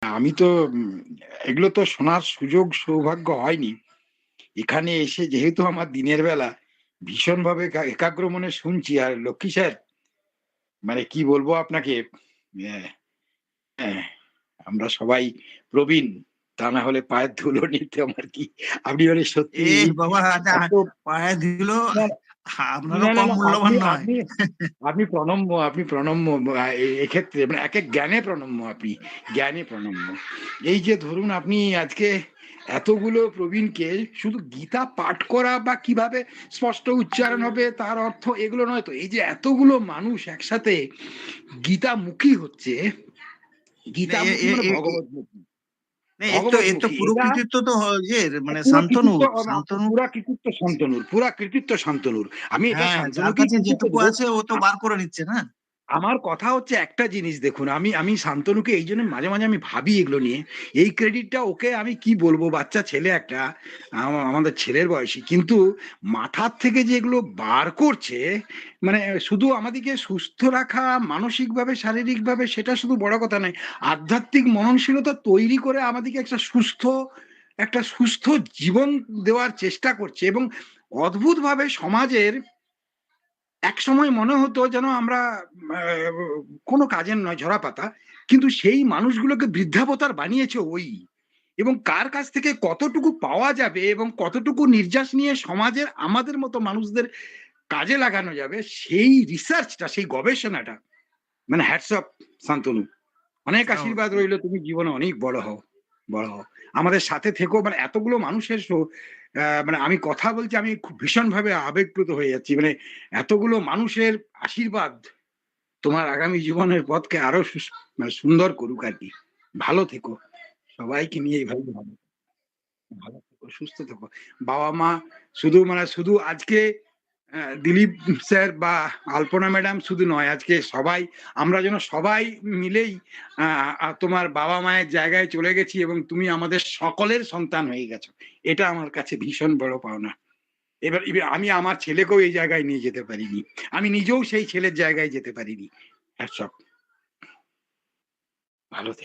আমি তো এগুলো তো শোনার সুযোগ সৌভাগ্য হয়নি। এখানে এসে যেহেতু আমার দিনের বেলা ভীষণভাবে একাগ্র মনে শুনছি। আর লক্ষ্মী স্যার, মানে কি বলবো আপনাকে, অ্যা হ্যাঁ, আমরা সবাই প্রবীণ। তা না হলে পায়ের ধুলো নিতাম আরকি। আপনি মানে সত্যি বাবা আচ্ছা, এত পায়ে ধুলো না, আপনারও না, কম না, আপনি মূল্যবান নয়। আপনি আপনি প্রণম্য, আপনি প্রণম্য। এক্ষেত্রে মানে একেক জ্ঞানে প্রণম্য আপনি। জ্ঞানে প্রণম্য। এই যে ধরুন আপনি আজকে এতগুলো প্রবীণকে শুধু গীতা পাঠ করা বা কিভাবে স্পষ্ট উচ্চারণ হবে তার অর্থ এগুলো নয় তো। এই যে এতগুলো মানুষ একসাথে গীতামুখী হচ্ছে, না, গীতামুখী মানে ভগবতমুখী। এর তো ভগবতমুখী পুরো এটা কৃতিত্ব তো মানে পুরা কৃতিত্ব, শান্তনুর শান্তনু। পুরা কৃতিত্ব শান্তনুর, পুরা কৃতিত্ব শান্তনুর। আমি এটা হ্যাঁ, যার শান্তনুকেই কাছে কৃতিত্ব যেটুকু দেব। আছে ও তো বার করে নিচ্ছে না। আমার কথা হচ্ছে একটা জিনিস দেখুন, আমি আমি শান্তনুকে এইজন্য মাঝে, মাঝে আমি ভাবি এগুলো নিয়ে। এই ক্রেডিটটা ওকে আমি কি বলবো, বাচ্চা ছেলে একটা, আমাদের ছেলের বয়সী। কিন্তু মাথার থেকে যে এগুলো বার করছে, মানে শুধু আমাদেরকে সুস্থ রাখা মানসিকভাবে, শারীরিকভাবে সেটা শুধু বড় কথা নয়। আধ্যাত্মিক মননশীলতা তৈরি করে আমাদেরকে একটা সুস্থ জীবন দেওয়ার চেষ্টা করছে এবং অদ্ভুতভাবে সমাজের একসময় মনে হতো যেন আমরা আ কোনো কাজের নয়, ঝরা পাতা। কিন্তু সেই মানুষগুলোকে বৃদ্ধাবতার বানিয়েছে ওই। এবং কার কাছ থেকে কতটুকু পাওয়া যাবে এবং কতটুকু নির্যাস নিয়ে সমাজের আমাদের মতো মানুষদের কাজে লাগানো যাবে, সেই রিসার্চটা, সেই গবেষণাটা, মানে হ্যাটস অফ শান্তনু। অনেক সে আশীর্বাদ অবশ্যই। রইলো, তুমি জীবনে অনেক বড় হও, বড় হও। আমাদের সাথে থেকো, মানে এতগুলো মানুষের মানে আমি কথা বলছি, আমি খুব ভীষণভাবে আবেগপ্লুত হয়ে যাচ্ছি। মানে এতগুলো মানুষের আশীর্বাদ তোমার আগামী জীবনের পথকে আরো মানে সুন্দর করুক আরকি। ভালো থেকো। সবাইকে নিয়ে এভাবে ভালো, ভালো থেকো, সুস্থ থেকো। বাবা-মা শুধু আজকে দিলীপ স্যার বা আলপনা ম্যাডাম শুধু নয়, আজকে সবাই, আমরা যেন সবাই মিলেই আ আ তোমার বাবা-মায়ের জায়গায় চলে গেছি এবং তুমি আমাদের সকলের সন্তান হয়ে গেছো। এটা আমার কাছে ভীষণ বড় পাওনা। এবার আমি আমার ছেলেকেও এই জায়গায় নিয়ে যেতে পারিনি। আমি নিজেও সেই ছেলের জায়গায় যেতে পারিনি। Hats off. ভালো